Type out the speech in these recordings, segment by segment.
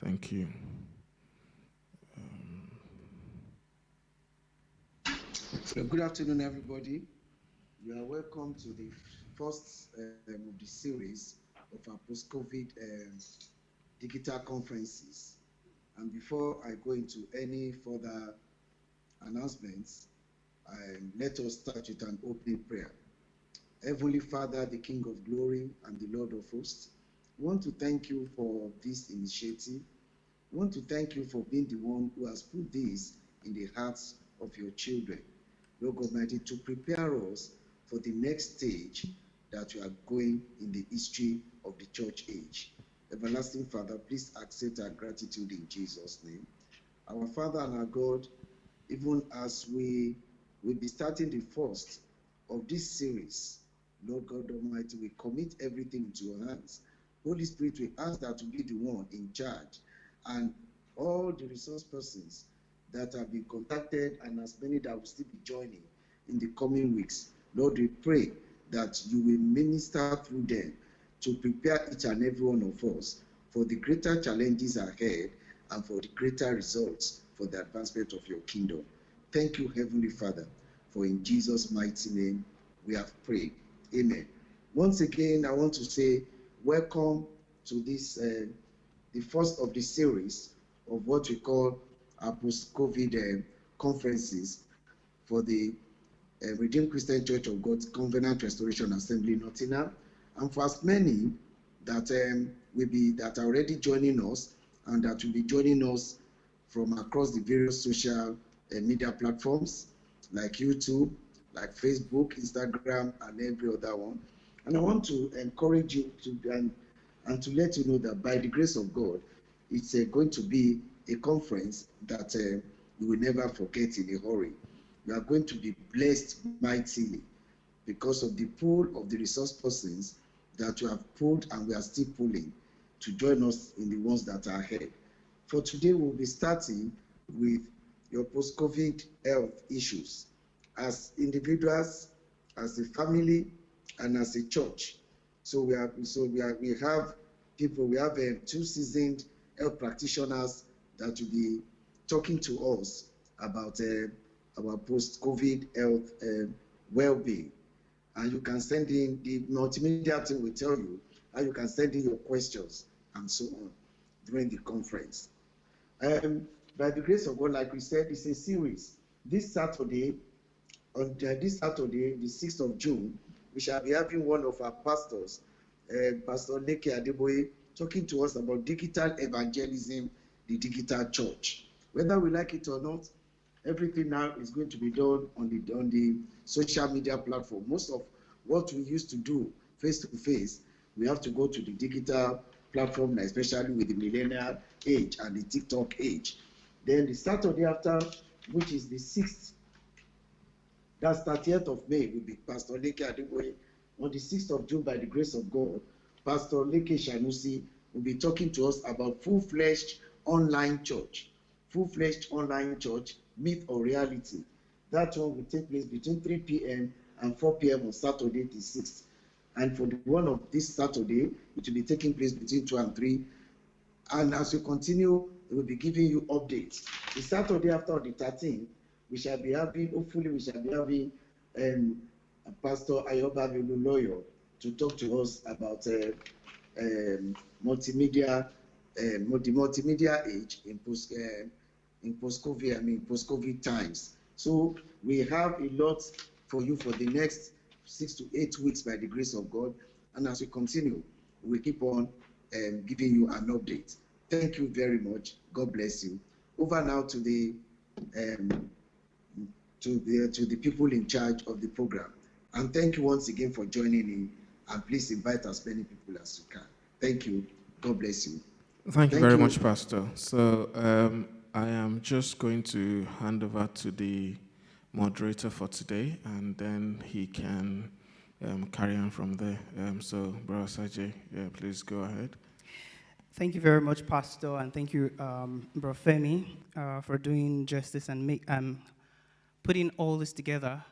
Thank you. So good afternoon, everybody. You are welcome to the first of the series of our post-COVID digital conferences. And before I go into any further announcements, let us start with an opening prayer. Heavenly Father, the King of glory and the Lord of hosts, we want to thank you for this initiative. We want to thank you for being the one who has put this in the hearts of your children, Lord God Almighty, to prepare us for the next stage that we are going in the history of the church age. Everlasting Father, please accept our gratitude in Jesus' name. Our Father and our God, even as we will be starting the first of this series, Lord God Almighty, we commit everything into your hands. Holy Spirit, we ask that to be the one in charge, and all the resource persons that have been contacted and as many that will still be joining in the coming weeks. Lord, we pray that you will minister through them to prepare each and every one of us for the greater challenges ahead and for the greater results for the advancement of your kingdom. Thank you, Heavenly Father, for in Jesus' mighty name we have prayed. Amen. Once again, I want to say welcome to this, the first of the series of what we call our post-COVID conferences for the Redeemed Christian Church of God's Covenant Restoration Assembly, Nottingham, and for as many that that are already joining us and that will be joining us from across the various social media platforms like YouTube, like Facebook, Instagram, and every other one. And I want to encourage you to and to let you know that by the grace of God, it's going to be a conference that you will never forget in a hurry. You are going to be blessed mightily because of the pool of the resource persons that you have pulled and we are still pulling to join us in the ones that are ahead. For today, we'll be starting with your post-COVID health issues as individuals, as a family, and as a church. So we have people. We have two seasoned health practitioners that will be talking to us about our post-COVID health well-being. And you can send in, the multimedia team will tell you how you can send in your questions and so on during the conference. By the grace of God, like we said, it's a series. This Saturday, the 6th of June, we shall be having one of our pastors, Pastor Leke Adeboye, talking to us about digital evangelism, the digital church. Whether we like it or not, everything now is going to be done on the social media platform. Most of what we used to do face to face, we have to go to the digital platform, especially with the millennial age and the TikTok age. Then the Saturday after, which is the 6th, that's 30th of May, will be Pastor Leke Adeboye. On the 6th of June, by the grace of God, Pastor Leke Shanusi will be talking to us about full-fledged online church. Full-fledged online church, myth or reality. That one will take place between 3 p.m. and 4 p.m. on Saturday the 6th. And for the one of this Saturday, it will be taking place between 2 and 3. And as we continue, we will be giving you updates. The Saturday after the 13th, hopefully we shall be having Pastor Ayoba Lulu to talk to us about multimedia, the multimedia age in post-COVID times. So we have a lot for you for the next 6 to 8 weeks by the grace of God. And as we continue, we keep on giving you an update. Thank you very much. God bless you. Over now to the people in charge of the program. And thank you once again for joining in. And please invite as many people as you can. Thank you. God bless you. Thank you very much, Pastor. So I am just going to hand over to the moderator for today, and then he can carry on from there. So, Brother Sajay, please go ahead. Thank you very much, Pastor, and thank you, Bro Femi, for doing justice and putting all this together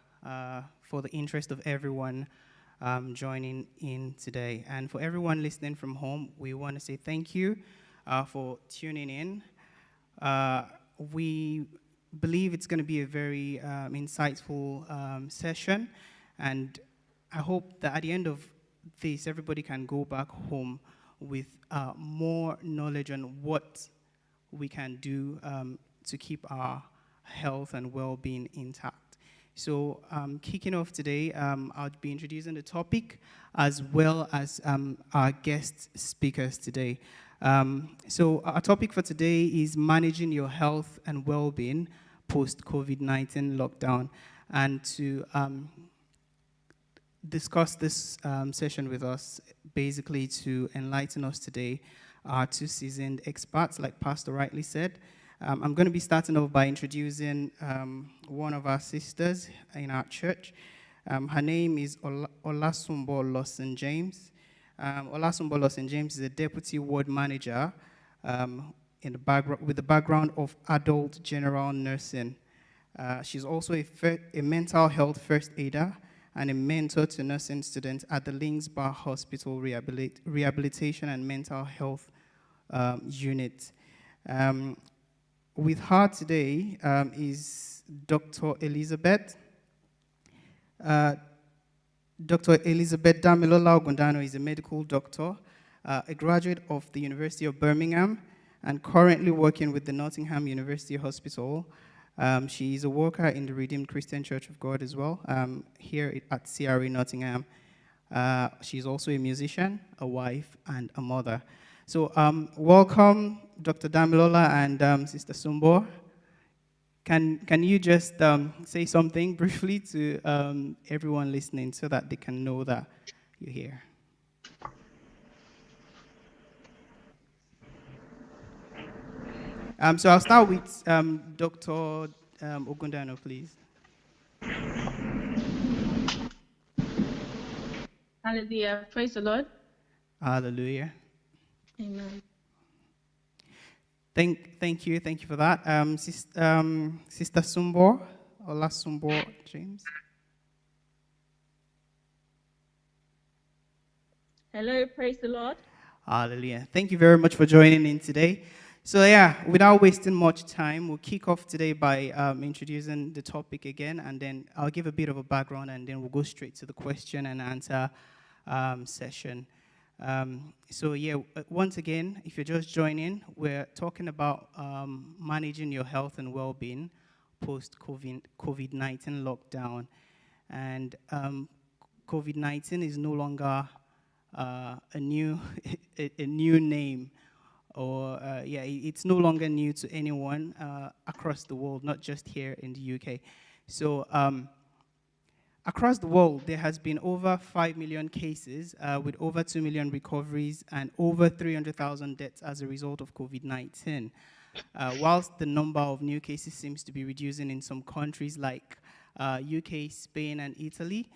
for the interest of everyone joining in today. And for everyone listening from home, we want to say thank you. for tuning in. Uh, we believe it's going to be a very insightful session, and I hope that at the end of this, everybody can go back home with more knowledge on what we can do to keep our health and well-being intact. So kicking off today, I'll be introducing the topic as well as our guest speakers today. So our topic for today is managing your health and well-being post-COVID-19 lockdown. And to discuss this session with us, basically to enlighten us today, are two seasoned experts, like Pastor rightly said. I'm going to be starting off by introducing one of our sisters in our church. Her name is Olasumbo Lawson James. Olasumbo Lawson James is a deputy ward manager in the with the background of adult general nursing. She's also a mental health first aider and a mentor to nursing students at the Linksbar Hospital Rehabilitation and Mental Health Unit. With her today is Dr. Elizabeth. Dr. Elizabeth Damilola Ogundano is a medical doctor, a graduate of the University of Birmingham, and currently working with the Nottingham University Hospital. She is a worker in the Redeemed Christian Church of God as well, here at CRA Nottingham. She's also a musician, a wife, and a mother. So welcome, Dr. Damilola and Sister Sumbo. Can you just say something briefly to everyone listening so that they can know that you're here? So I'll start with Dr. Ogundano, please. Hallelujah. Praise the Lord. Hallelujah. Amen. Thank you for that. Sister Sumbo, Ola Sumbo James. Hello, praise the Lord. Hallelujah. Thank you very much for joining in today. So yeah, without wasting much time, we'll kick off today by introducing the topic again, and then I'll give a bit of a background, and then we'll go straight to the question and answer session. So yeah, once again, if you're just joining, we're talking about managing your health and well-being post-COVID-19 lockdown. And COVID-19 is no longer a new a new name, or it's no longer new to anyone across the world, not just here in the UK. So across the world, there has been over 5 million cases with over 2 million recoveries and over 300,000 deaths as a result of COVID-19. Whilst the number of new cases seems to be reducing in some countries like UK, Spain, and Italy,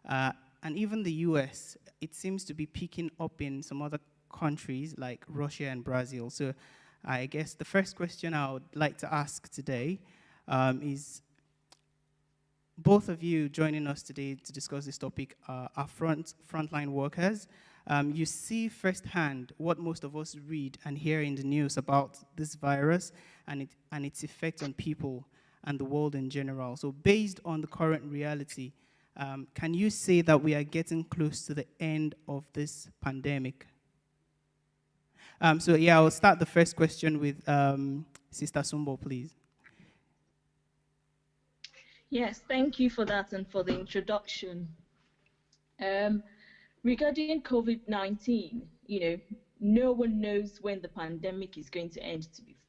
and even the US, it seems to be picking up in some other countries like Russia and Brazil. So I guess the first question I would like to ask today is, both of you joining us today to discuss this topic are frontline workers. You see firsthand what most of us read and hear in the news about this virus and its effect on people and the world in general. So based on the current reality, can you say that we are getting close to the end of this pandemic? So yeah, I'll start the first question with Sister Sumbo, please. Yes, thank you for that and for the introduction. Regarding COVID-19, no one knows when the pandemic is going to end,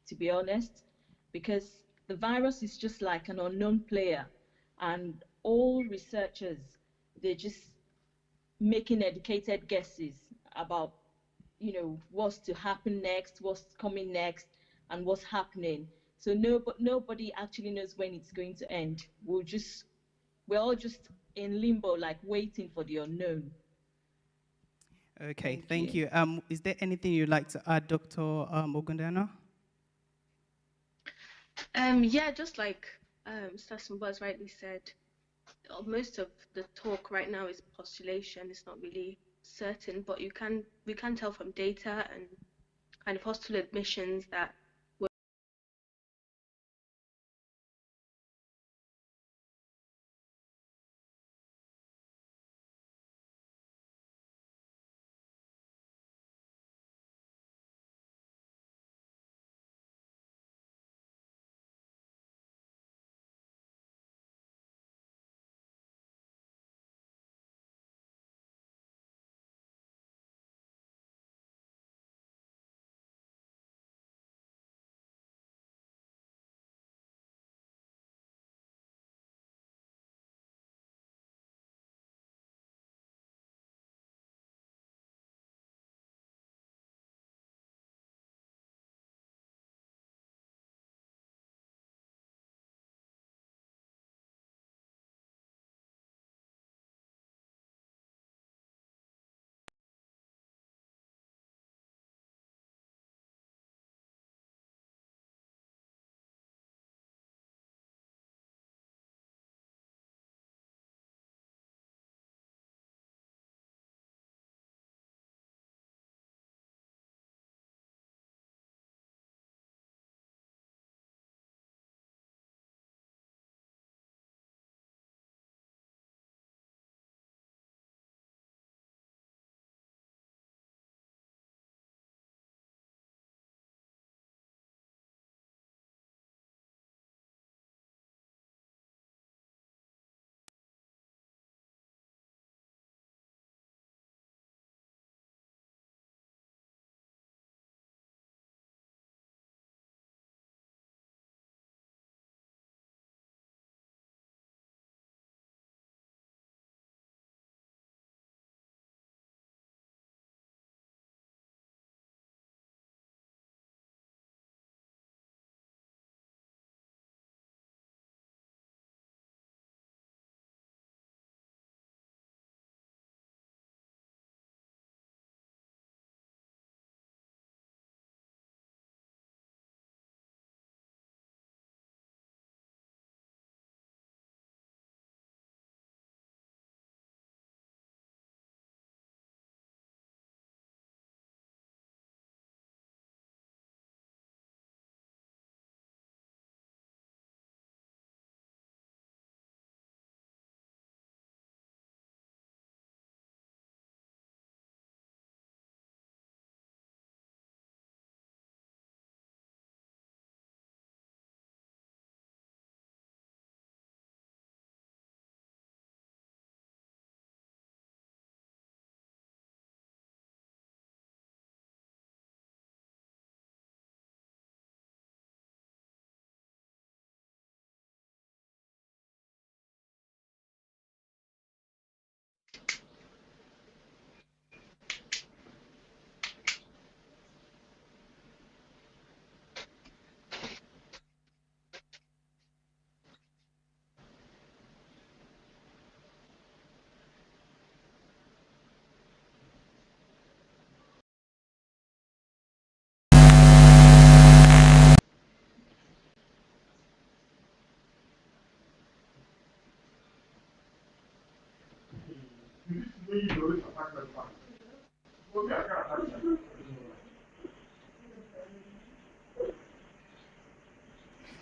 to be honest, because the virus is just like an unknown player, and all researchers, they're just making educated guesses about, what's to happen next, what's coming next, and what's happening. So nobody actually knows when it's going to end. We're all just in limbo, like waiting for the unknown. Okay, thank you. Is there anything you'd like to add, Dr. Ogundano? Yeah, just like Sasson Buzz rightly said, most of the talk right now is postulation. It's not really certain, but we can tell from data and kind of hospital admissions that were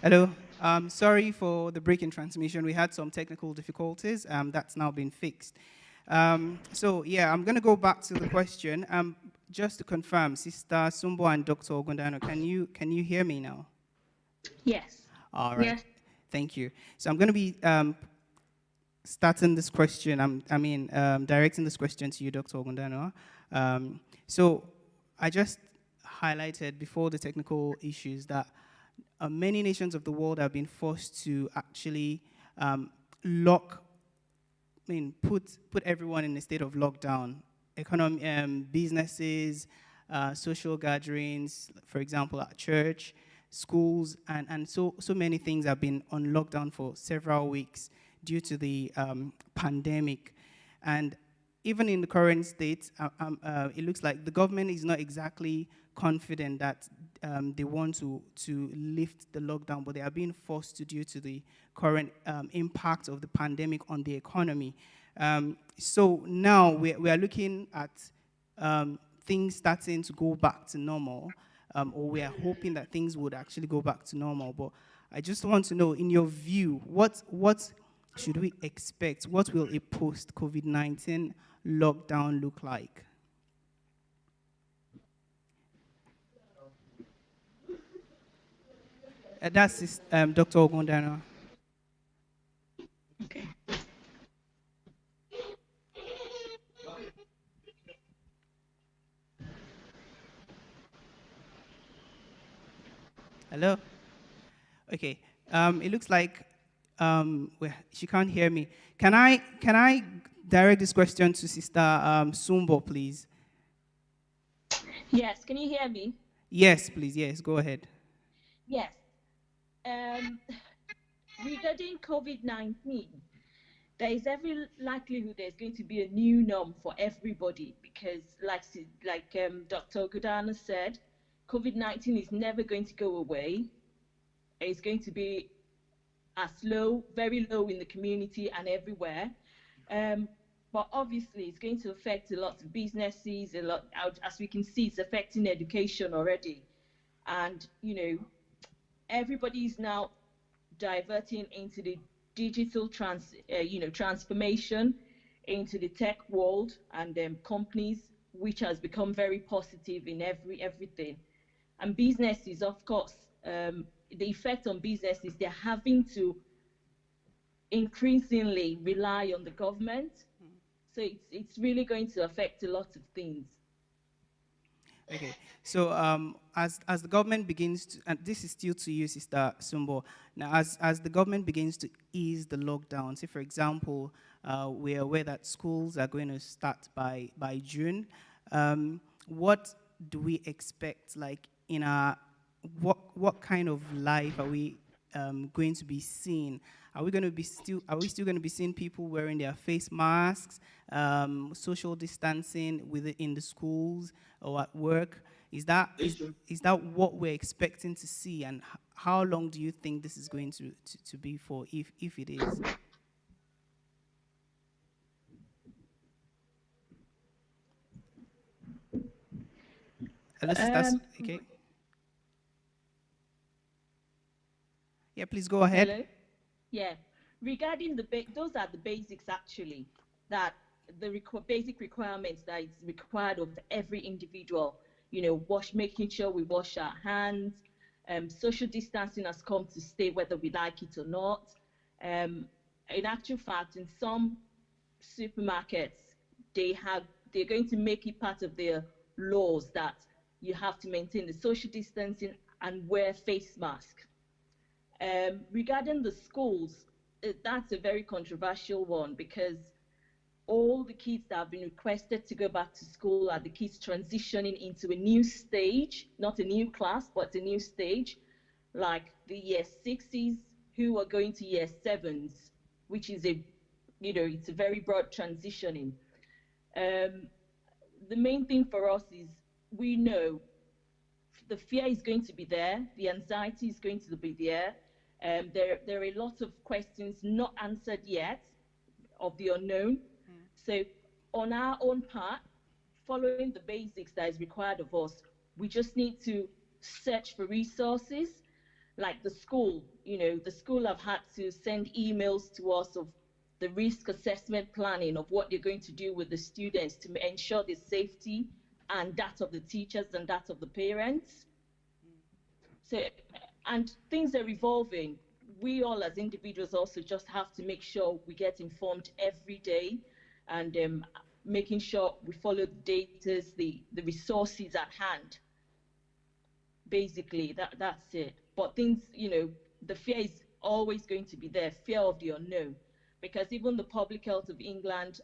Hello. Sorry for the break in transmission. We had some technical difficulties. That's now been fixed. So yeah, I'm going to go back to the question. Just to confirm, Sister Sumbo and Dr. Ogundano, can you hear me now? Yes. All right. yes. Thank you. So I'm going to be starting this question. Directing this question to you, Dr. Ogundano. So I just highlighted before the technical issues that many nations of the world have been forced to actually lock, put everyone in a state of lockdown. Economy, businesses, social gatherings, for example, at church, schools, and so many things have been on lockdown for several weeks due to the pandemic. And even in the current state, it looks like the government is not exactly confident that they want to lift the lockdown, but they are being forced to due to the current impact of the pandemic on the economy. So now we are looking at things starting to go back to normal. or we are hoping that things would actually go back to normal. But I just want to know, in your view, what should we expect? What will a post-COVID-19 lockdown look like? That's Dr. Ogundano. Okay. Hello? Okay. It looks like well, she can't hear me. Can I direct this question to Sister Sumbo, please? Yes, can you hear me? Yes, please. Yes, go ahead. Yes. Um, Regarding COVID-19, there is every likelihood there's going to be a new norm for everybody because, Dr. Godana said, COVID-19 is never going to go away. It's going to be as low, very low in the community and everywhere. Um, but obviously, it's going to affect a lot of businesses, a lot. As we can see, it's affecting education already, and everybody is now diverting into the transformation into the tech world and companies, which has become very positive in everything. And businesses, of course, the effect on businesses, they're having to increasingly rely on the government. So it's really going to affect a lot of things. Okay, so as the government begins to, and this is still to you, Sister Sumbo. Now, as the government begins to ease the lockdown, say for example, we are aware that schools are going to start by June. What do we expect? Like in our, what kind of life are we going to be seeing? Are we going to be still? Are we still going to be seeing people wearing their face masks, social distancing in the schools or at work? Is that what we're expecting to see? And how long do you think this is going to be for, if it is? Hello, sisters. Um, Okay. Yeah, please go ahead. Hello. Yeah, regarding those are the basics actually, that basic requirements that is required of every individual. Making sure we wash our hands. Social distancing has come to stay whether we like it or not. In actual fact, in some supermarkets, they're going to make it part of their laws that you have to maintain the social distancing and wear face masks. Regarding the schools, that's a very controversial one because all the kids that have been requested to go back to school are the kids transitioning into a new stage, not a new class, but a new stage, like the year sixes who are going to year sevens, which is it's a very broad transitioning. Um, the main thing for us is we know the fear is going to be there, the anxiety is going to be there. There are a lot of questions not answered yet of the unknown. So, on our own part, following the basics that is required of us, we just need to search for resources. Like the school have had to send emails to us of the risk assessment planning of what they're going to do with the students to ensure the safety and that of the teachers and that of the parents. So, and things are evolving. We all as individuals also just have to make sure we get informed every day and making sure we follow the data, the resources at hand. Basically, that's it. But things, the fear is always going to be there, fear of the unknown. Because even the Public Health of England,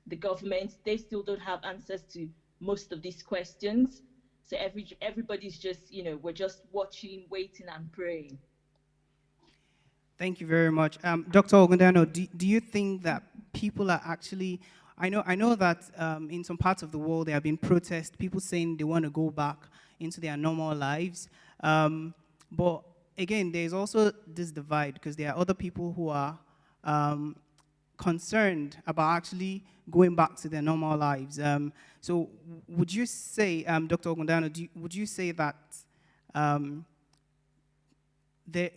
the government, they still don't have answers to most of these questions. So everybody's just, we're just watching, waiting, and praying. Thank you very much. Dr. Ogundano, do you think that people are actually, I know that in some parts of the world there have been protests, people saying they want to go back into their normal lives. But again, there's also this divide because there are other people who are concerned about actually going back to their normal lives. So would you say, Dr. Ogundano, would you say that um, there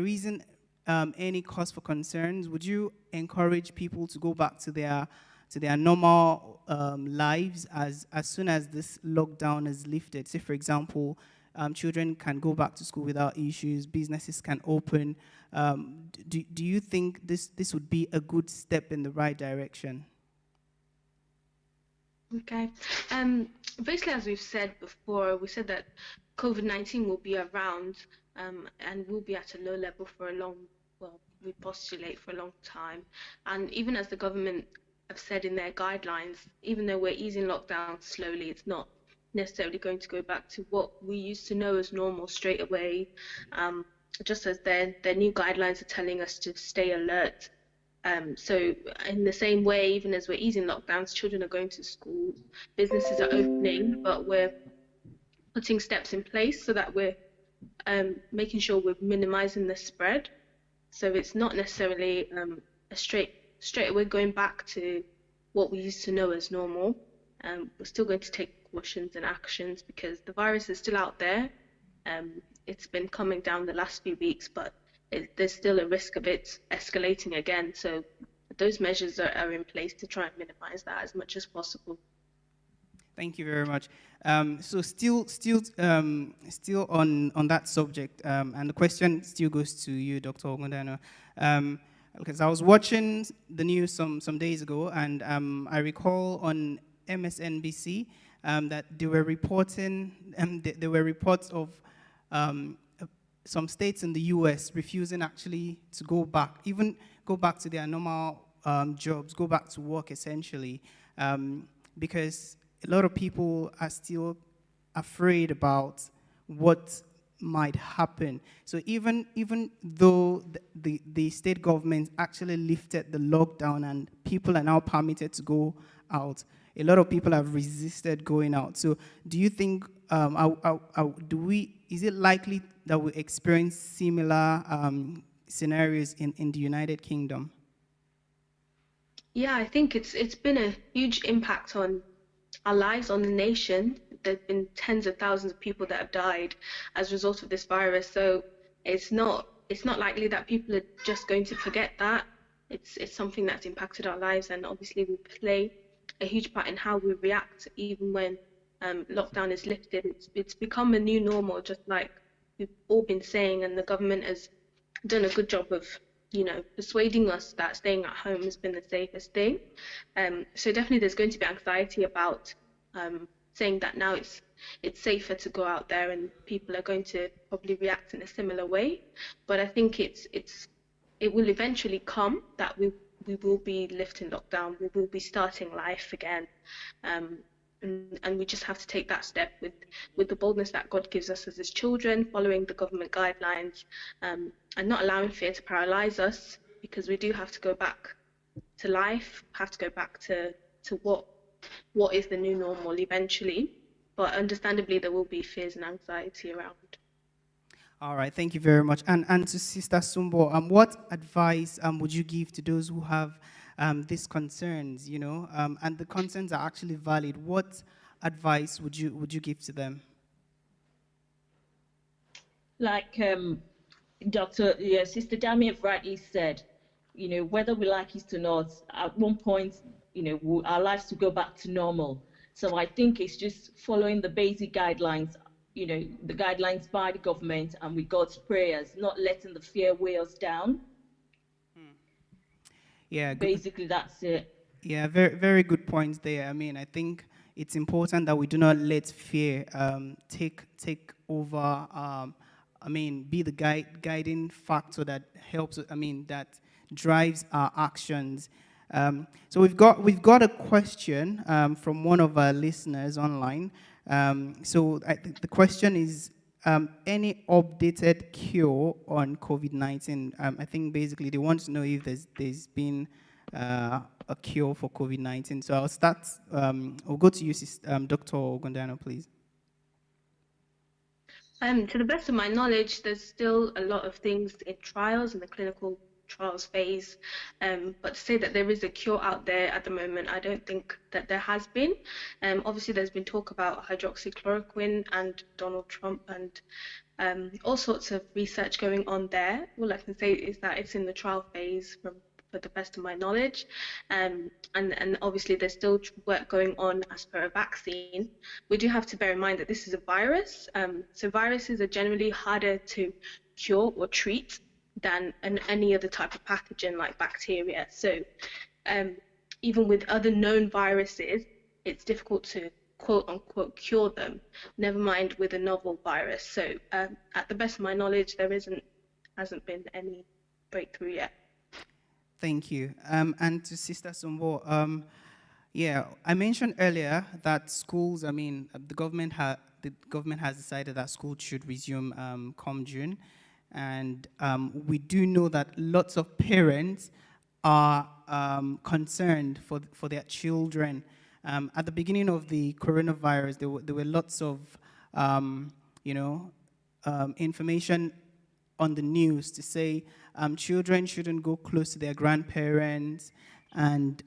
isn't any cause for concerns? Would you encourage people to go back to their normal lives as soon as this lockdown is lifted? Say, for example, children can go back to school without issues, businesses can open. Do you think this would be a good step in the right direction? Okay. Basically, as we've said before, we said that COVID-19 will be around and will be at a low level for a long, well, we postulate for a long time. And even as the government have said in their guidelines, even though we're easing lockdown slowly, it's not necessarily going to go back to what we used to know as normal straight away. Just as their new guidelines are telling us to stay alert. So in the same way, even as we're easing lockdowns, children are going to school, businesses are opening, but we're putting steps in place so that we're making sure we're minimizing the spread. So it's not necessarily a straight away going back to what we used to know as normal. We're still going to take precautions and actions because the virus is still out there. It's been coming down the last few weeks, but there's still a risk of it escalating again. So those measures are in place to try and minimize that as much as possible. Thank you very much. So still on that subject, and the question still goes to you, Dr. Ogundano, because I was watching the news some days ago, and I recall on MSNBC that they were reporting, there were reports of some states in the U.S. refusing actually to go back to their normal jobs, go back to work essentially, because a lot of people are still afraid about what might happen. So even though the state government actually lifted the lockdown and people are now permitted to go out, a lot of people have resisted going out. So do you think, is it likely that we experience similar scenarios in the United Kingdom? Yeah, I think it's been a huge impact on our lives, on the nation. There have been tens of thousands of people that have died as a result of this virus. So it's not likely that people are just going to forget that. It's something that's impacted our lives, and obviously we play a huge part in how we react, even when lockdown is lifted. It's become a new normal, just like we've all been saying, and the government has done a good job of persuading us that staying at home has been the safest thing. So definitely there's going to be anxiety about saying that now it's safer to go out there, and people are going to probably react in a similar way. But I think it will eventually come that we will be lifting lockdown, we will be starting life again. And we just have to take that step with the boldness that God gives us as His children, following the government guidelines, and not allowing fear to paralyze us, because we do have to go back to life, have to go back to what is the new normal eventually. But understandably, there will be fears and anxiety around. All right, thank you very much. And to Sister Sumbo, what advice would you give to those who have these concerns, and the concerns are actually valid? What advice would you give to them? Like Sister Dami rightly said, whether we like it or not, at one point, our lives will go back to normal. So I think it's just following the basic guidelines, the guidelines by the government, and with God's prayers, not letting the fear weigh us down. Yeah, basically that's it. Yeah, very, very good points there. I mean, I think it's important that we do not let fear take over. Be the guiding factor that helps. That drives our actions. So we've got a question from one of our listeners online. So the question is, any updated cure on COVID-19? I think basically they want to know if there's been a cure for COVID-19. So I'll start. I'll go to you, Dr. Ogundano, please. To the best of my knowledge, there's still a lot of things in trials, in the clinical trials phase. But to say that there is a cure out there at the moment, I don't think that there has been. Obviously, there's been talk about hydroxychloroquine and Donald Trump and all sorts of research going on there. All I can say is that it's in the trial phase for the best of my knowledge. And obviously there's still work going on as per a vaccine. We do have to bear in mind that this is a virus. So viruses are generally harder to cure or treat than any other type of pathogen like bacteria. So even with other known viruses, it's difficult to quote unquote cure them, never mind with a novel virus. So at the best of my knowledge, there hasn't been any breakthrough yet. Thank you. And to Sister Sumbo, yeah, I mentioned earlier that schools, I mean, the government has decided that schools should resume come June. And we do know that lots of parents are concerned for their children. At the beginning of the coronavirus, there were lots of, information on the news to say children shouldn't go close to their grandparents, and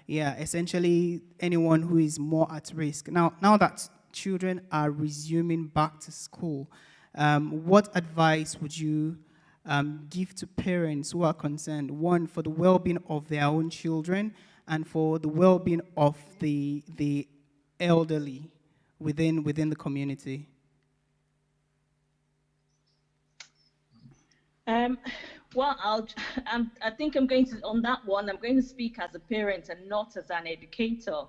essentially anyone who is more at risk. Now that children are resuming back to school, what advice would you give to parents who are concerned, one, for the well-being of their own children and for the well-being of the elderly within the community? Well, I think I'm going to, on that one, I'm going to speak as a parent and not as an educator,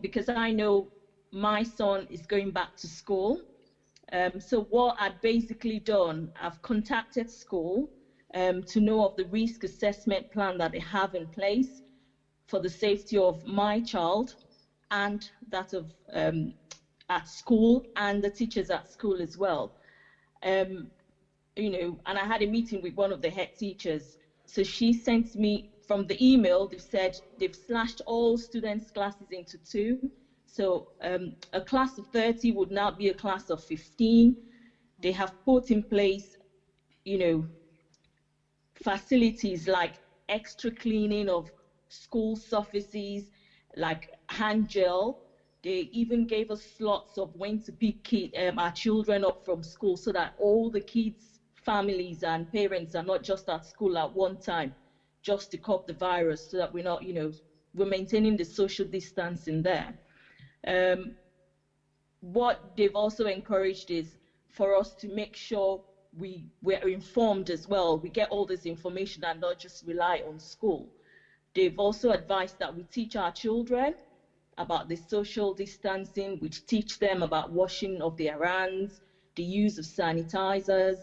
because I know my son is going back to school. So what I've basically done, I've contacted school to know of the risk assessment plan that they have in place for the safety of my child and that of at school and the teachers at school as well. And I had a meeting with one of the head teachers. So she sent me from the email, they've said they've slashed all students' classes into 2. So a class of 30 would now be a class of 15. They have put in place, facilities like extra cleaning of school surfaces, like hand gel. They even gave us slots of when to pick our children up from school so that all the kids' families and parents are not just at school at one time, just to curb the virus, so that we're not, we're maintaining the social distancing there. What they've also encouraged is for us to make sure we're informed as well. We get all this information and not just rely on school. They've also advised that we teach our children about the social distancing, we teach them about washing of their hands, the use of sanitizers,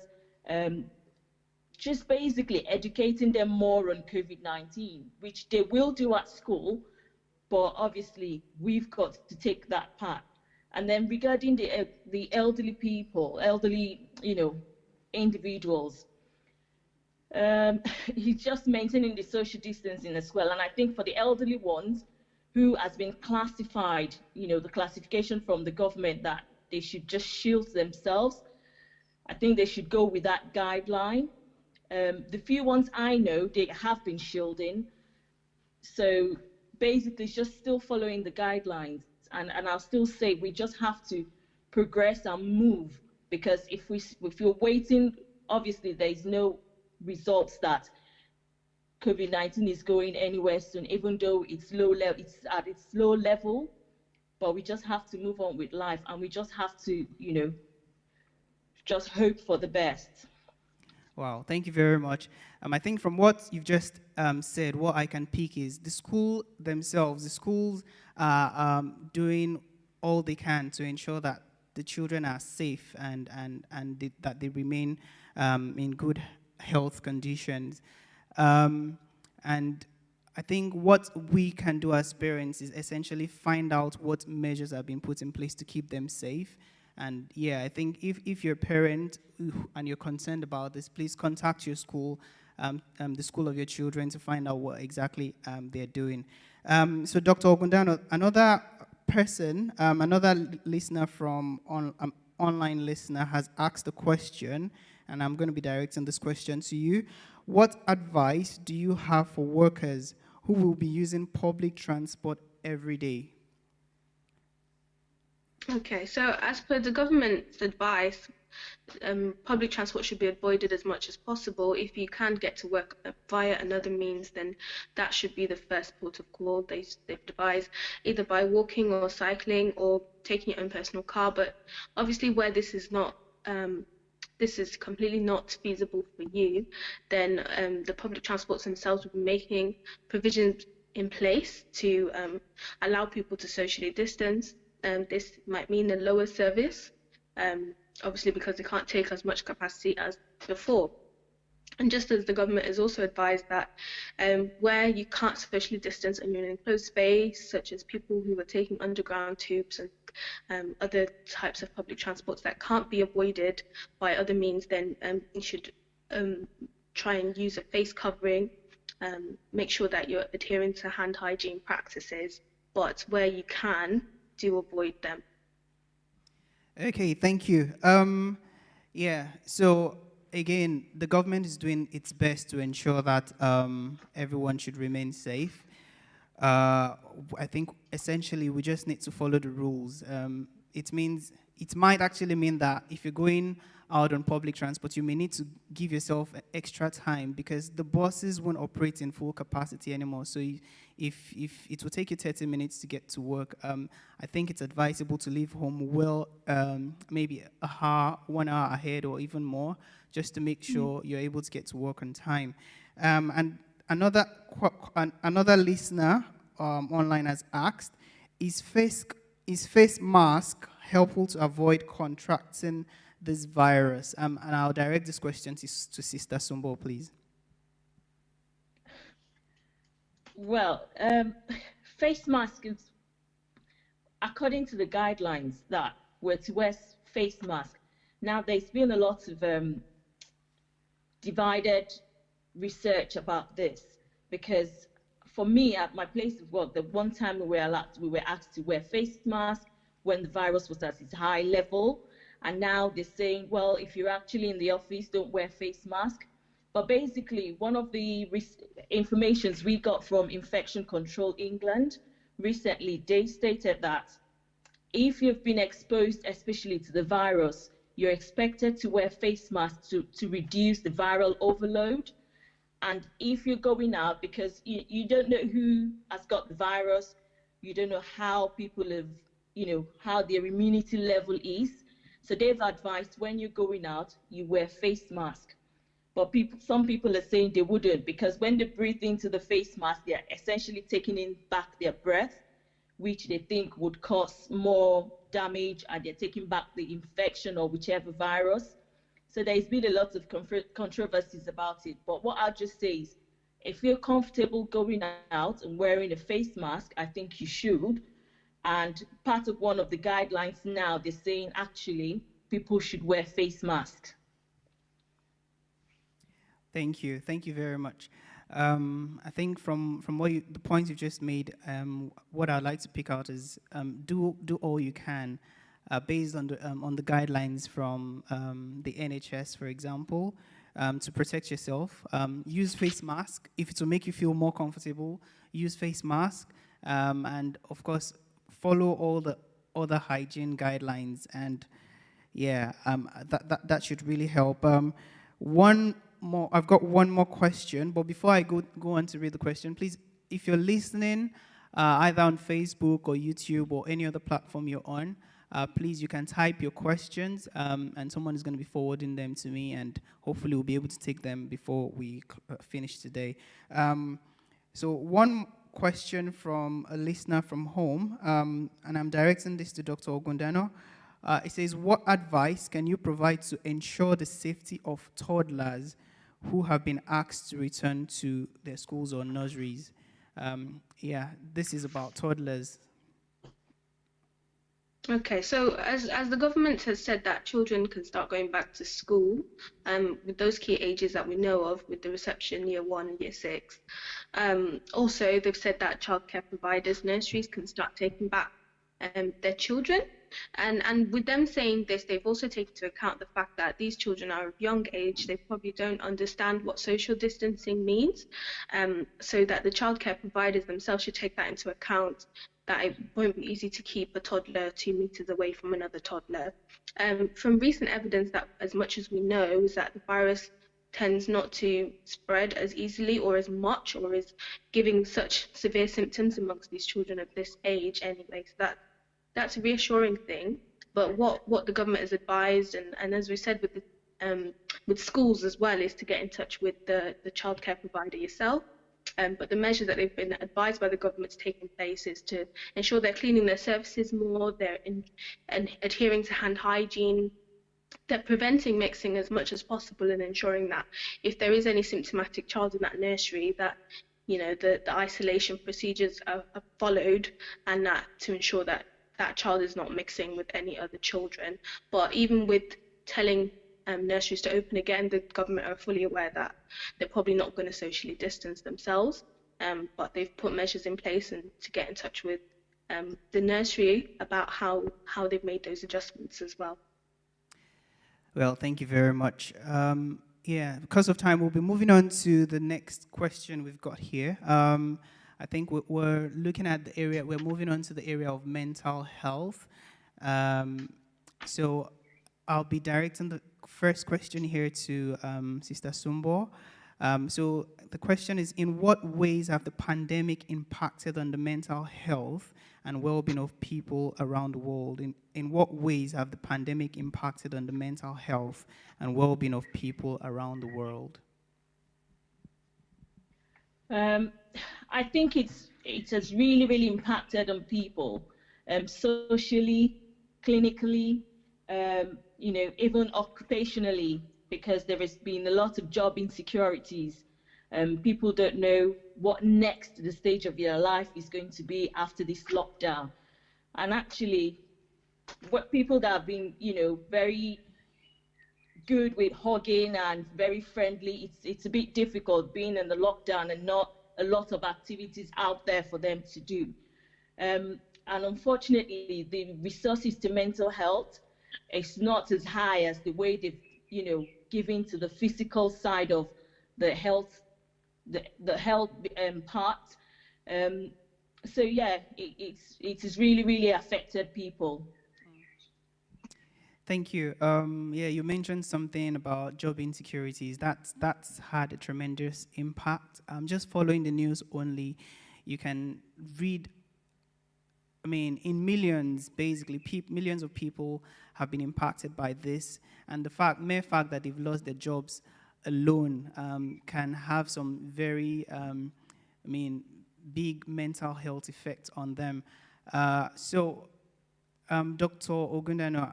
just basically educating them more on COVID-19, which they will do at school, but obviously we've got to take that part. And then regarding the elderly people, individuals, he's just maintaining the social distancing as well. And I think for the elderly ones who has been classified, the classification from the government that they should just shield themselves, I think they should go with that guideline. The few ones I know, they have been shielding. So basically it's just still following the guidelines. And I'll still say we just have to progress and move, because if you're waiting, obviously there's no results that COVID-19 is going anywhere soon, even though it's at its low level, but we just have to move on with life, and we just have to, just hope for the best. Wow, thank you very much. I think from what you've just said, what I can pick is the schools are doing all they can to ensure that the children are safe and that they remain in good health conditions. And I think what we can do as parents is essentially find out what measures have been put in place to keep them safe. And yeah, I think if you're a parent and you're concerned about this, please contact your school, the school of your children, to find out what exactly they're doing. So Dr. Ogundano, another person, another listener from online listener has asked a question, and I'm going to be directing this question to you. What advice do you have for workers who will be using public transport every day? Okay, so as per the government's advice, public transport should be avoided as much as possible. If you can get to work via another means, then that should be the first port of call. They've advised either by walking or cycling or taking your own personal car. But obviously, where this is not this is completely not feasible for you, then the public transports themselves will be making provisions in place to allow people to socially distance. This might mean a lower service, obviously because they can't take as much capacity as before. And just as the government has also advised that where you can't socially distance and you're in an enclosed space, such as people who are taking underground tubes and other types of public transports that can't be avoided by other means, then you should try and use a face covering, make sure that you're adhering to hand hygiene practices, but where you can, do avoid them. Okay, thank you. Yeah, so again, the government is doing its best to ensure that everyone should remain safe. I think essentially we just need to follow the rules. It might actually mean that if you're going out on public transport, you may need to give yourself extra time because the buses won't operate in full capacity anymore. So if it will take you 30 minutes to get to work, I think it's advisable to leave home maybe 1 hour ahead or even more, just to make sure you're able to get to work on time. And another listener online has asked, is face mask helpful to avoid contracting this virus? And I'll direct this question to Sister Sumbo, please. Well, face mask is, according to the guidelines that were to wear face mask. Now, there's been a lot of divided research about this, because for me, at my place of work, the one time we were asked to wear face mask when the virus was at its high level. And now they're saying, well, if you're actually in the office, don't wear face mask. But basically, one of the informations we got from Infection Control England recently, they stated that if you've been exposed, especially to the virus, you're expected to wear face masks to reduce the viral overload. And if you're going out, because you don't know who has got the virus, you don't know how people have, how their immunity level is. So they've advised when you're going out, you wear face mask. But some people are saying they wouldn't, because when they breathe into the face mask, they're essentially taking in back their breath, which they think would cause more damage, and they're taking back the infection or whichever virus. So there's been a lot of controversies about it. But what I'll just say is, if you're comfortable going out and wearing a face mask, I think you should. And part of one of the guidelines now, they're saying actually people should wear face masks. Thank you very much. I think from the points you've just made, what I'd like to pick out is do all you can based on the guidelines from the NHS, for example, to protect yourself. Use face mask if it will make you feel more comfortable. Use face mask, and of course, follow all the other hygiene guidelines. And yeah, that should really help. I've got one more question, but before I go on to read the question, please, if you're listening either on Facebook or YouTube or any other platform you're on, please, you can type your questions, and someone is going to be forwarding them to me, and hopefully we'll be able to take them before we finish today. So one question from a listener from home, and I'm directing this to Dr. Ogundano. It says, what advice can you provide to ensure the safety of toddlers who have been asked to return to their schools or nurseries? This is about toddlers. Okay, so as the government has said that children can start going back to school with those key ages that we know of, with the reception year 1 and year 6. Also, they've said that childcare providers, nurseries can start taking back their children. And with them saying this, they've also taken into account the fact that these children are of young age. They probably don't understand what social distancing means, so that the childcare providers themselves should take that into account, that it won't be easy to keep a toddler 2 meters away from another toddler. From recent evidence, that as much as we know, is that the virus tends not to spread as easily or as much, or is giving such severe symptoms amongst these children of this age anyway. So that's a reassuring thing. But what the government has advised, and as we said with schools as well, is to get in touch with the childcare provider yourself. But the measure that they've been advised by the government to take in place is to ensure they're cleaning their services more, and adhering to hand hygiene, they're preventing mixing as much as possible, and ensuring that if there is any symptomatic child in that nursery, that the isolation procedures are followed, and that to ensure that that child is not mixing with any other children. But even with telling nurseries to open again, the government are fully aware that they're probably not going to socially distance themselves, but they've put measures in place and to get in touch with the nursery about how they've made those adjustments as well. Well, thank you very much. Yeah, because of time, we'll be moving on to the next question we've got here. I think we're looking at the area, we're moving on to the area of mental health. So I'll be directing the first question here to Sister Sumbo. So the question is, in what ways have the pandemic impacted on the mental health and well-being of people around the world? In what ways have the pandemic impacted on the mental health and well-being of people around the world? I think it has really impacted on people, socially, clinically, even occupationally, because there has been a lot of job insecurities. People don't know what next the stage of their life is going to be after this lockdown. And actually, what people that have been, very good with hugging and very friendly, it's a bit difficult being in the lockdown and not a lot of activities out there for them to do. And unfortunately, the resources to mental health is not as high as the way they've, given to the physical side of the health, the health part. So yeah, it has really affected people. Thank you. Yeah, you mentioned something about job insecurities. That's had a tremendous impact. Just following the news only, you can read. I mean, in millions, basically, millions of people have been impacted by this, and the mere fact that they've lost their jobs alone can have some very, big mental health effects on them. So, Dr. Ogundano,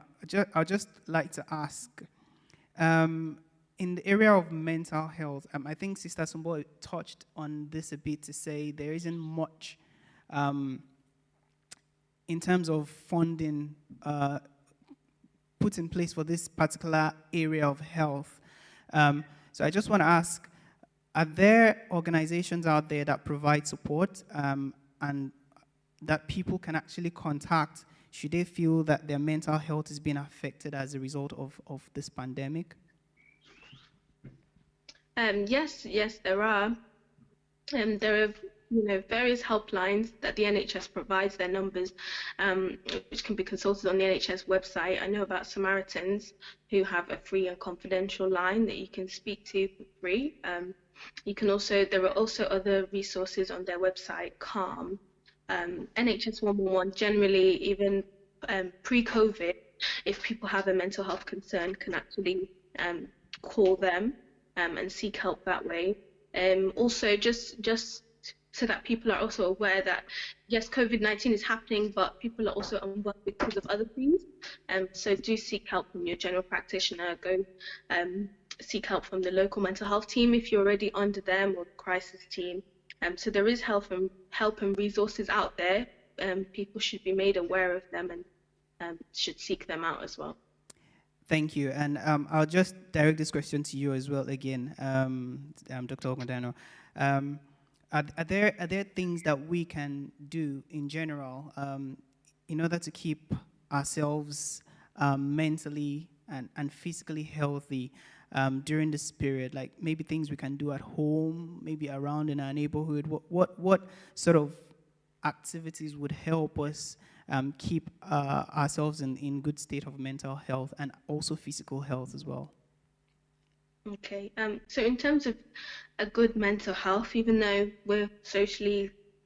I'd just like to ask, in the area of mental health, I think Sister Sumbo touched on this a bit to say there isn't much in terms of funding put in place for this particular area of health. So I just want to ask, are there organizations out there that provide support and that people can actually contact should they feel that their mental health is being affected as a result of this pandemic? Yes, there are. There are various helplines that the NHS provides, their numbers, which can be consulted on the NHS website. I know about Samaritans, who have a free and confidential line that you can speak to for free. There are also other resources on their website, Calm. NHS 111, generally, even pre-COVID, if people have a mental health concern, can actually call them and seek help that way. Also, just so that people are also aware that, yes, COVID-19 is happening, but people are also unwell because of other things. So do seek help from your general practitioner. Go seek help from the local mental health team if you're already under them, or the crisis team. So there is help and resources out there. People should be made aware of them and should seek them out as well. Thank you. And I'll just direct this question to you as well again, Dr. Ogundano. Are there things that we can do in general in order to keep ourselves mentally and physically healthy during this period? Like maybe things we can do at home, maybe around in our neighborhood. What sort of activities would help us keep ourselves in good state of mental health and also physical health as well? Okay. So in terms of a good mental health, even though we're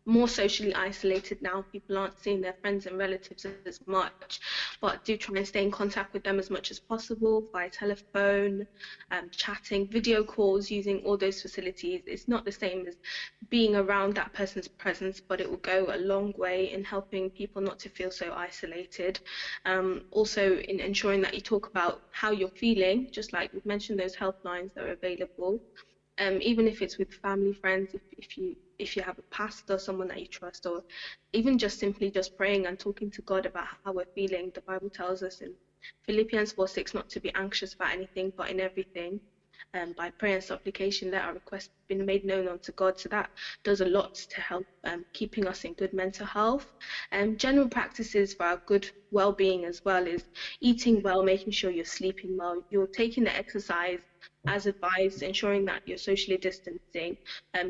more socially isolated now, people aren't seeing their friends and relatives as much, but do try and stay in contact with them as much as possible via telephone, chatting, video calls, using all those facilities. It's not the same as being around that person's presence, but it will go a long way in helping people not to feel so isolated. Also, in ensuring that you talk about how you're feeling, just like we've mentioned, those helplines that are available. Even if it's with family, friends, if you have a pastor, someone that you trust, or even just simply just praying and talking to God about how we're feeling. The Bible tells us in Philippians 4:6 not to be anxious about anything, but in everything, by prayer and supplication, let our requests be made known unto God. So that does a lot to help keeping us in good mental health. General practices for our good well-being as well is eating well, making sure you're sleeping well, you're taking the exercise as advised, ensuring that you're socially distancing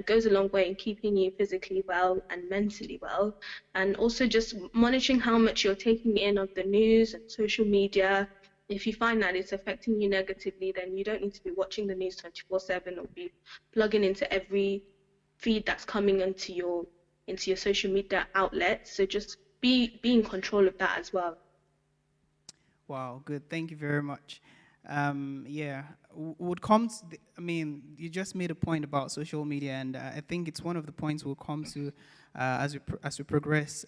goes a long way in keeping you physically well and mentally well. And also just monitoring how much you're taking in of the news and social media. If you find that it's affecting you negatively, then you don't need to be watching the news 24/7 or be plugging into every feed that's coming into your social media outlets. So just be in control of that as well. Wow, good. Thank you very much. Yeah, would come. I mean, you just made a point about social media, and I think it's one of the points we'll come to as we progress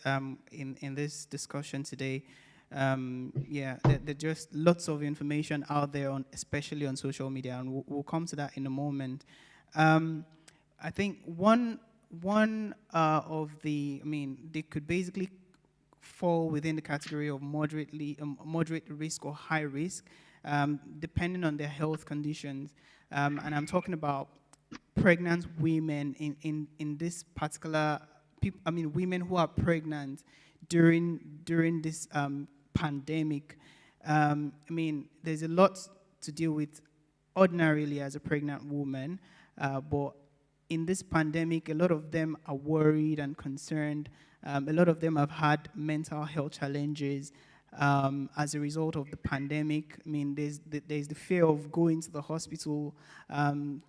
in this discussion today. Yeah, there just lots of information out there on, especially on social media, and we'll come to that in a moment. I think one of the, I mean, they could basically fall within the category of moderate risk or high risk, depending on their health conditions. And I'm talking about pregnant women in this particular, I mean, women who are pregnant during this pandemic. I mean, there's a lot to deal with ordinarily as a pregnant woman, but in this pandemic, a lot of them are worried and concerned. A lot of them have had mental health challenges as a result of the pandemic. I mean, there's the fear of going to the hospital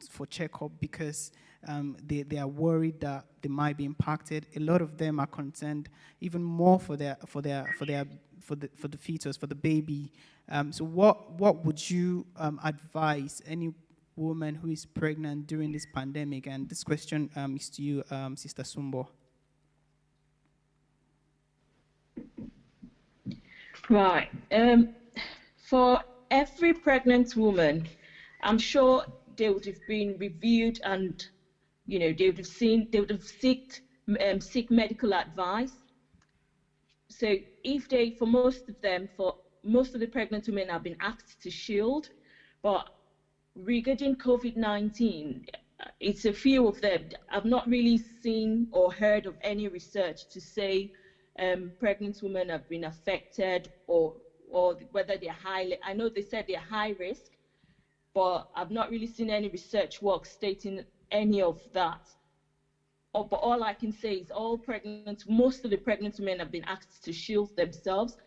for checkup because they are worried that they might be impacted. A lot of them are concerned even more for the fetus, for the baby. So what would you advise any woman who is pregnant during this pandemic? And this question is to you, Sister Sumbo. Right. For every pregnant woman, I'm sure they would have been reviewed, and they would have seek medical advice. So for most of the pregnant women have been asked to shield, but regarding COVID-19, it's a few of them. I've not really seen or heard of any research to say pregnant women have been affected or whether they're I know they said they're high risk, but I've not really seen any research work stating any of that. But all I can say is most of the pregnant women have been asked to shield themselves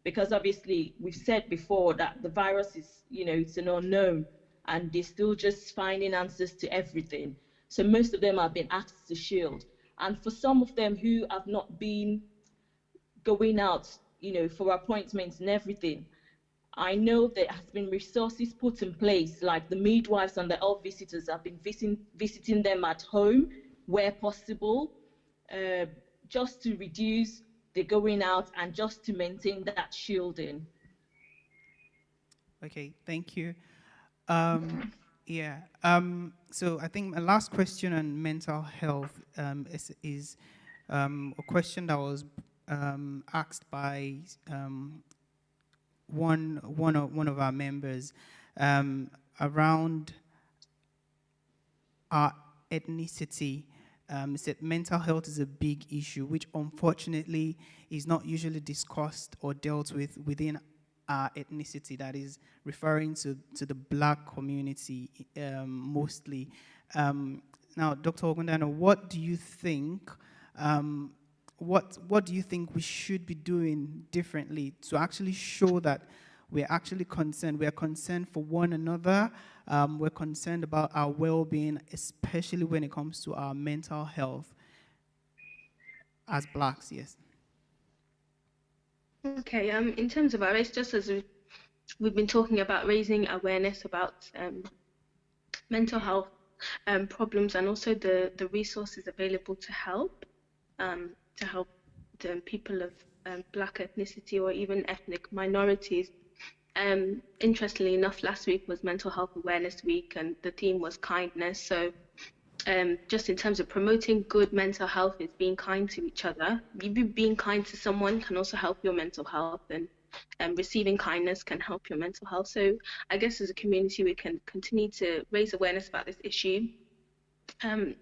because obviously we've said before that the virus is, it's an unknown and they're still just finding answers to everything. So most of them have been asked to shield. And for some of them who have not been going out, for appointments and everything, I know there has been resources put in place, like the midwives and the health visitors have been visiting them at home where possible, just to reduce the going out and just to maintain that shielding. Okay, thank you. Yeah. So I think my last question on mental health is a question that was asked by one of our members around our ethnicity. said mental health is a big issue, which unfortunately is not usually discussed or dealt with within our ethnicity. That is referring to the Black community mostly. Now, Dr. Ogundano, what do you think? What do you think we should be doing differently to actually show that we're actually concerned? We're concerned for one another. We're concerned about our well-being, especially when it comes to our mental health as Blacks, yes. Okay, in terms of our race, just as we've been talking about raising awareness about mental health problems and also the resources available to help the people of Black ethnicity or even ethnic minorities. Interestingly enough, last week was Mental Health Awareness Week, and the theme was kindness. So just in terms of promoting good mental health is being kind to each other. Maybe being kind to someone can also help your mental health, and receiving kindness can help your mental health. So I guess as a community, we can continue to raise awareness about this issue,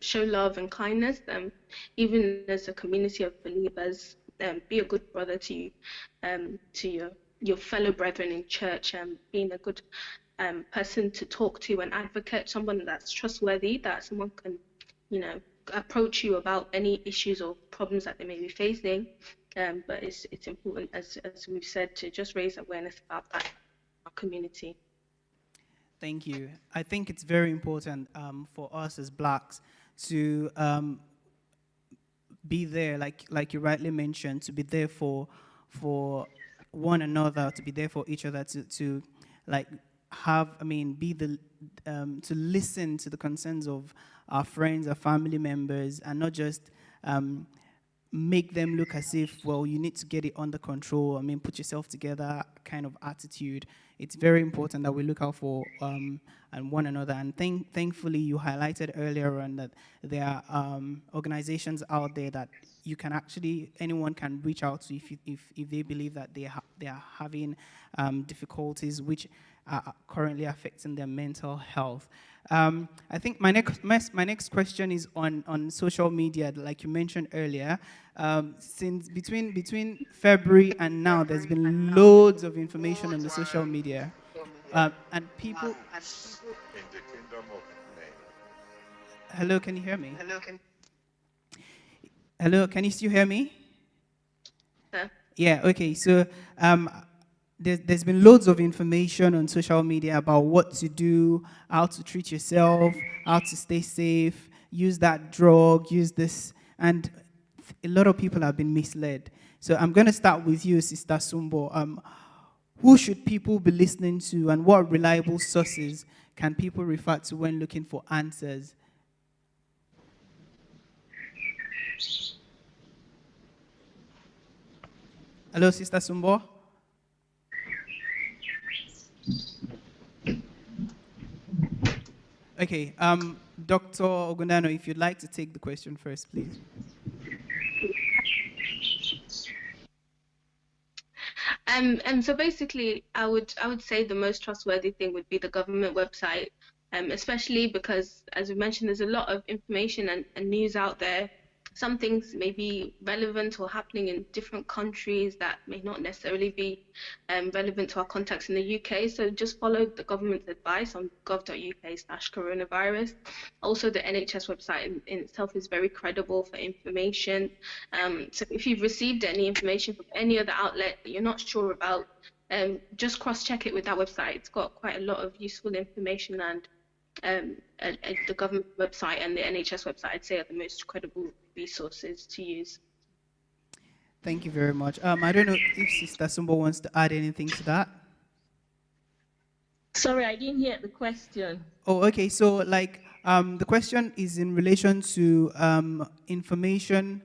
show love and kindness, even as a community of believers. Be a good brother to your fellow brethren in church, being a good person to talk to and advocate, someone that's trustworthy, that someone can, you know, approach you about any issues or problems that they may be facing. But it's important, as we've said, to just raise awareness about that in our community. Thank you. I think it's very important for us as Blacks to be there, like you rightly mentioned, to be there for one another, to be there for each other, to like have, I mean, be the to listen to the concerns of our friends, our family members, and not just make them look as if, well, you need to get it under control. I mean, put yourself together kind of attitude. It's very important that we look out for and one another. And thankfully, you highlighted earlier on that there are organizations out there that you can actually, anyone can reach out to if they believe that they are having difficulties which are currently affecting their mental health. I think my next question is on social media, like you mentioned earlier. Since between February and now, there's been loads of information on the social media, and people. In the kingdom of men. Hello, can you hear me? Hello, can you still hear me? Yeah. Okay. So there's been loads of information on social media about what to do, how to treat yourself, how to stay safe, use that drug, use this, and a lot of people have been misled. So I'm going to start with you, Sister Sumbo. Who should people be listening to, and what reliable sources can people refer to when looking for answers? Hello, Sister Sumbo. Okay, Dr. Ogundano, if you'd like to take the question first, please. So basically, I would say the most trustworthy thing would be the government website, especially because, as we mentioned, there's a lot of information and news out there. Some things may be relevant or happening in different countries that may not necessarily be relevant to our contacts in the UK. So just follow the government's advice on gov.uk/coronavirus. Also, the NHS website in itself is very credible for information. So if you've received any information from any other outlet that you're not sure about, just cross-check it with that website. It's got quite a lot of useful information, and the government website and the NHS website, I'd say, are the most credible resources to use. Thank you very much. I don't know if Sister Sumbo wants to add anything to that. Sorry, I didn't hear the question. Oh, okay. So, like, the question is in relation to information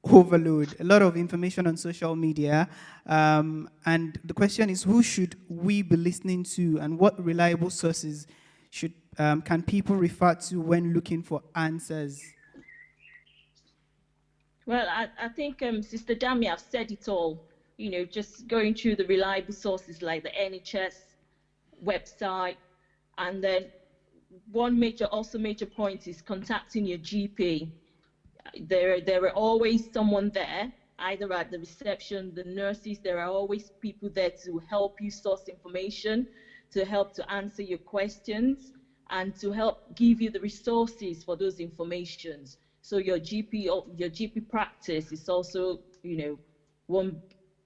overload, a lot of information on social media. And the question is, who should we be listening to, and what reliable sources can people refer to when looking for answers? Well, I think Sister Dami, I've said it all. You know, just going through the reliable sources like the NHS website, and then one major point is contacting your GP. There are always someone there, either at the reception, the nurses. There are always people there to help you source information, to help to answer your questions, and to help give you the resources for those informations. So your GP practice is also, one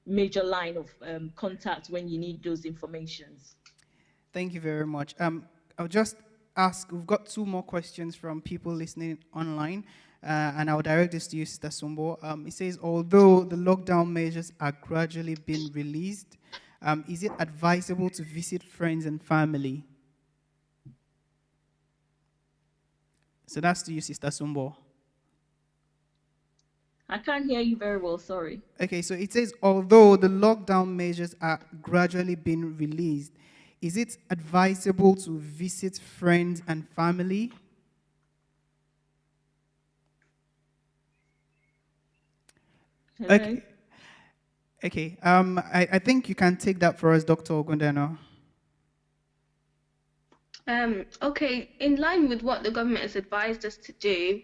major line of contact when you need those informations. Thank you very much. I'll just ask, we've got two more questions from people listening online, and I'll direct this to you, Sister Sumbo. It says, although the lockdown measures are gradually being released, is it advisable to visit friends and family? So that's to you, Sister Sumbo. I can't hear you very well, sorry. Okay, so it says, although the lockdown measures are gradually being released, is it advisable to visit friends and family? Hello? Okay. Okay. I think you can take that for us, Dr. Ogundano. Okay, in line with what the government has advised us to do,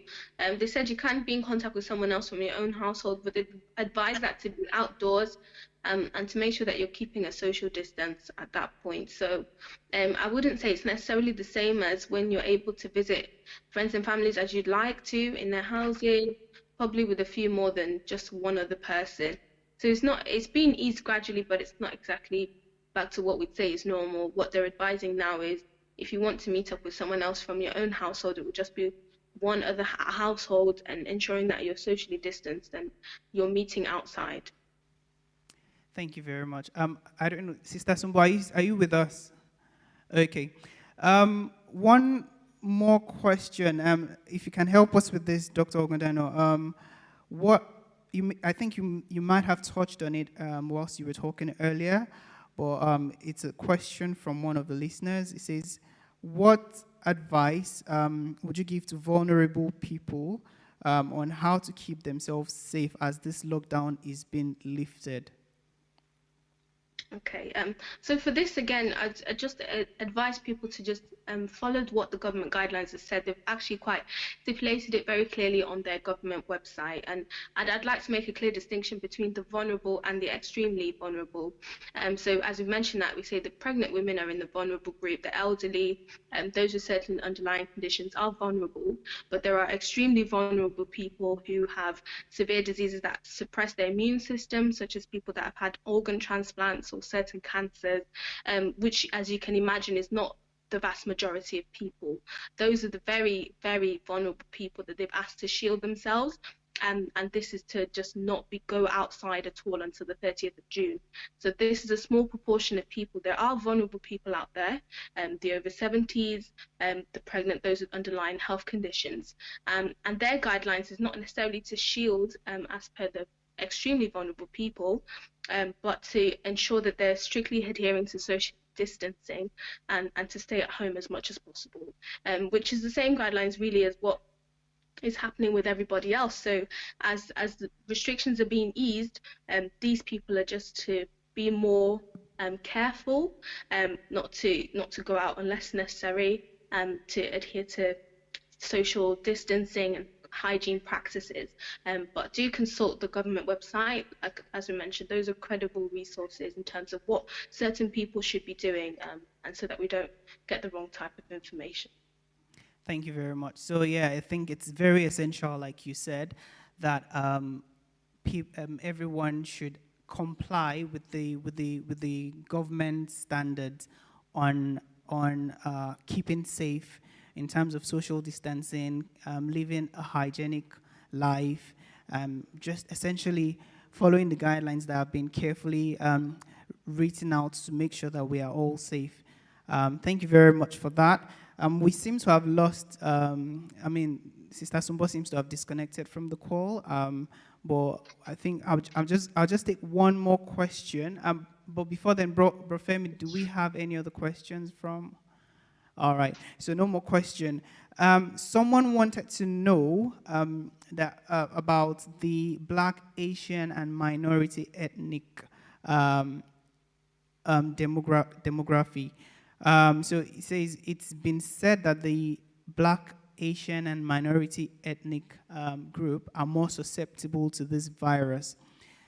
they said you can't be in contact with someone else from your own household, but they advise that to be outdoors, and to make sure that you're keeping a social distance at that point. So I wouldn't say it's necessarily the same as when you're able to visit friends and families as you'd like to in their houses, probably with a few more than just one other person. So it's being eased gradually, but it's not exactly back to what we'd say is normal. What they're advising now is if you want to meet up with someone else from your own household, it would just be one other household, and ensuring that you're socially distanced and you're meeting outside. Thank you very much. I don't know, Sister Sumbo, are you with us? Okay. One more question. If you can help us with this, Dr. Ogundano. I think you might have touched on it whilst you were talking earlier, but it's a question from one of the listeners. It says, what advice would you give to vulnerable people on how to keep themselves safe as this lockdown is being lifted? Okay, so for this again, I just advise people to just follow what the government guidelines have said. They've actually quite stipulated it very clearly on their government website, and I'd like to make a clear distinction between the vulnerable and the extremely vulnerable. So as we mentioned that, we say the pregnant women are in the vulnerable group, the elderly, those with certain underlying conditions are vulnerable, but there are extremely vulnerable people who have severe diseases that suppress their immune system, such as people that have had organ transplants or certain cancers, which, as you can imagine, is not the vast majority of people. Those are the very, very vulnerable people that they've asked to shield themselves. And this is to just not go outside at all until the 30th of June. So this is a small proportion of people. There are vulnerable people out there, the over 70s, the pregnant, those with underlying health conditions. And their guidelines is not necessarily to shield, as per the extremely vulnerable people, but to ensure that they're strictly adhering to social distancing and to stay at home as much as possible, which is the same guidelines really as what is happening with everybody else. So as the restrictions are being eased, these people are just to be more careful, not to go out unless necessary, to adhere to social distancing and hygiene practices, but do consult the government website. As we mentioned, those are credible resources in terms of what certain people should be doing, and so that we don't get the wrong type of information. Thank you very much. So yeah, I think it's very essential, like you said, that everyone should comply with the government standards on keeping safe in terms of social distancing, living a hygienic life, just essentially following the guidelines that have been carefully written out to make sure that we are all safe. Thank you very much for that. We seem to have lost, Sister Sumbo seems to have disconnected from the call, but I think I'll just take one more question. But before then, Bro Femi, do we have any other questions from? All right, so no more question. Someone wanted to know that about the Black, Asian, and minority ethnic demography. So it says it's been said that the Black, Asian and minority ethnic group are more susceptible to this virus.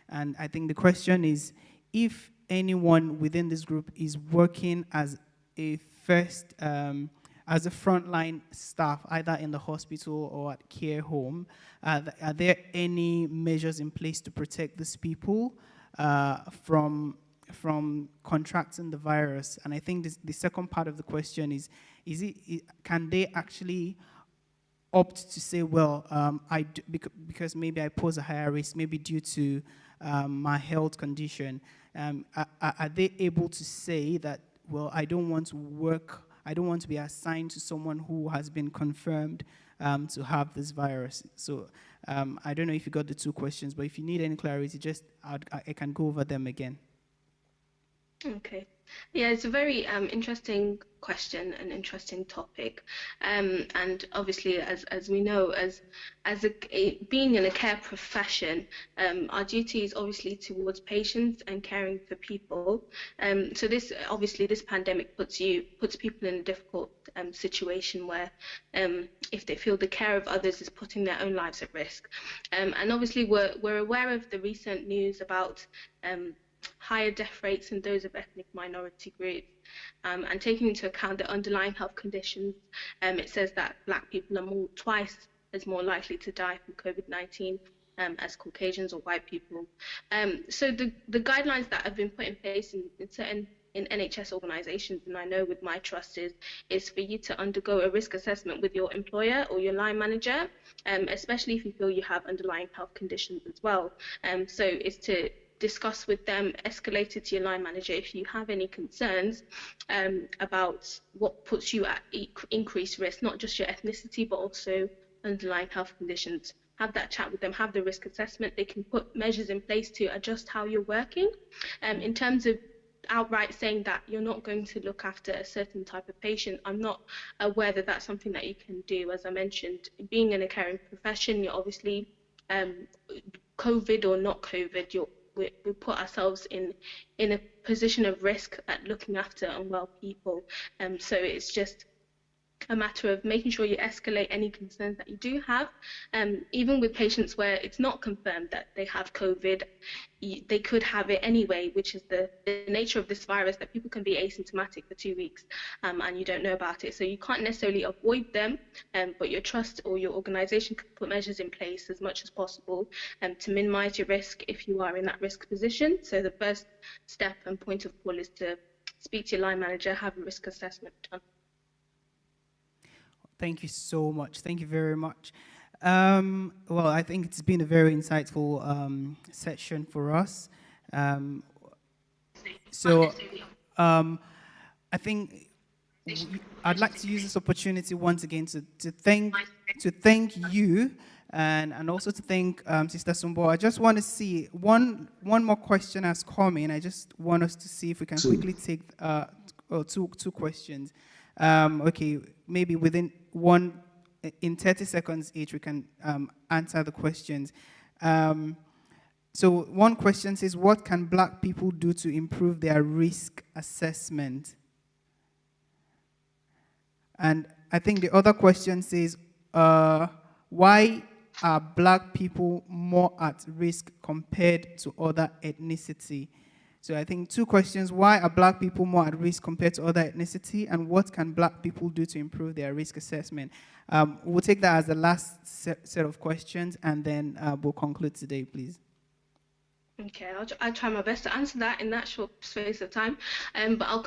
And I think the question is, if anyone within this group is working as a as a frontline staff, either in the hospital or at care home, are there any measures in place to protect these people from contracting the virus? And I think the second part of the question is can they actually opt to say, well, because maybe I pose a higher risk, maybe due to my health condition, are they able to say that, well, I don't want to be assigned to someone who has been confirmed to have this virus? So I don't know if you got the two questions, but if you need any clarity, just I can go over them again. Okay. Yeah, it's a very interesting question, an interesting topic, and obviously, as we know, as being in a care profession, our duty is obviously towards patients and caring for people. So this pandemic puts people in a difficult situation where if they feel the care of others is putting their own lives at risk, and obviously we're aware of the recent news about higher death rates in those of ethnic minority groups. And taking into account the underlying health conditions, it says that Black people are twice as more likely to die from COVID-19 as Caucasians or white people. So the guidelines that have been put in place in NHS organisations, and I know with my trust, is for you to undergo a risk assessment with your employer or your line manager, especially if you feel you have underlying health conditions as well. So it's to discuss with them, escalate it to your line manager if you have any concerns about what puts you at increased risk, not just your ethnicity, but also underlying health conditions. Have that chat with them, have the risk assessment. They can put measures in place to adjust how you're working. In terms of outright saying that you're not going to look after a certain type of patient, I'm not aware that that's something that you can do. As I mentioned, being in a caring profession, you're obviously COVID or not COVID, we put ourselves in a position of risk at looking after unwell people. So it's just a matter of making sure you escalate any concerns that you do have. Even with patients where it's not confirmed that they have COVID, they could have it anyway, which is the nature of this virus, that people can be asymptomatic for 2 weeks and you don't know about it. So you can't necessarily avoid them, but your trust or your organization can put measures in place as much as possible to minimize your risk if you are in that risk position. So the first step and point of call is to speak to your line manager, have a risk assessment done. Thank you so much. Thank you very much. Well, I think it's been a very insightful session for us. I think I'd like to use this opportunity once again to thank you and also to thank Sister Sumbo. I just want to see one more question has come in. I just want us to see if we can quickly take two questions. Okay, maybe in 30 seconds each, we can answer the questions. So one question says, what can Black people do to improve their risk assessment? And I think the other question says, why are Black people more at risk compared to other ethnicity? So I think two questions: why are Black people more at risk compared to other ethnicity, and what can Black people do to improve their risk assessment? We'll take that as the last set of questions, and then we'll conclude today, please. Okay, I'll try my best to answer that in that short space of time, but I'll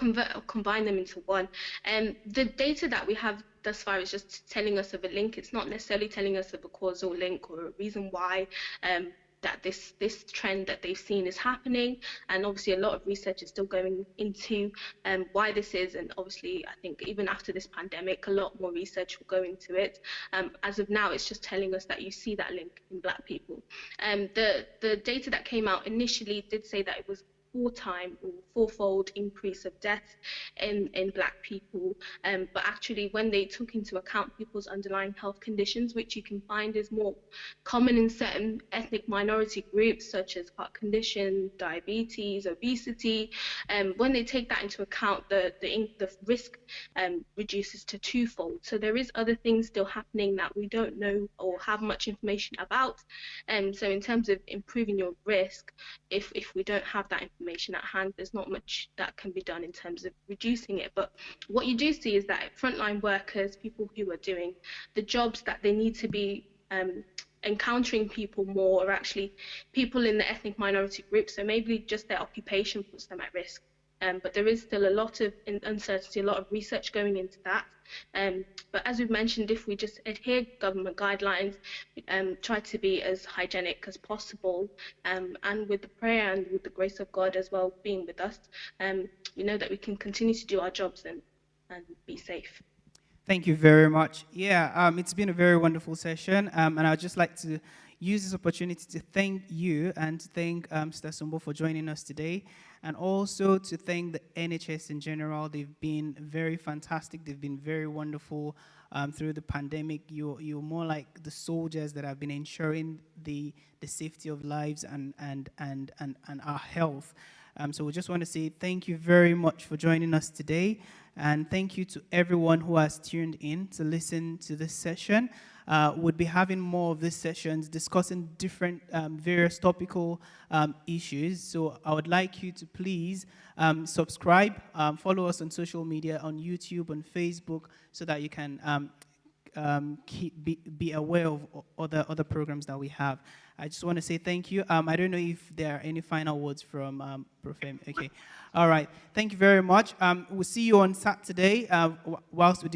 combine them into one. The data that we have thus far is just telling us of a link. It's not necessarily telling us of a causal link or a reason why that this trend that they've seen is happening. And obviously a lot of research is still going into why this is, and obviously I think even after this pandemic a lot more research will go into it. As of now, it's just telling us that you see that link in Black people. The data that came out initially did say that it was four-time or fourfold increase of death in Black people. But actually, when they took into account people's underlying health conditions, which you can find is more common in certain ethnic minority groups, such as heart condition, diabetes, obesity, when they take that into account, the risk reduces to twofold. So there is other things still happening that we don't know or have much information about. So in terms of improving your risk, if we don't have that information at hand, there's not much that can be done in terms of reducing it. But what you do see is that frontline workers, people who are doing the jobs that they need to be encountering people more, are actually people in the ethnic minority groups. So maybe just their occupation puts them at risk. But there is still a lot of uncertainty, a lot of research going into that. But as we've mentioned, if we just adhere government guidelines, try to be as hygienic as possible, and with the prayer and with the grace of God as well being with us, we know that we can continue to do our jobs and be safe. Thank you very much. Yeah, it's been a very wonderful session, and I'd just like to use this opportunity to thank you and to thank Mr. Sumbo for joining us today, and also to thank the NHS in general. They've been very fantastic. They've been very wonderful through the pandemic. You're more like the soldiers that have been ensuring the safety of lives and our health. So we just want to say thank you very much for joining us today. And thank you to everyone who has tuned in to listen to this session. We'll be having more of these sessions discussing different various topical issues. So I would like you to please subscribe, follow us on social media, on YouTube, on Facebook, so that you can be aware of other programs that we have. I just want to say thank you. I don't know if there are any final words from Prof. Okay. All right. Thank you very much. We'll see you on Saturday whilst we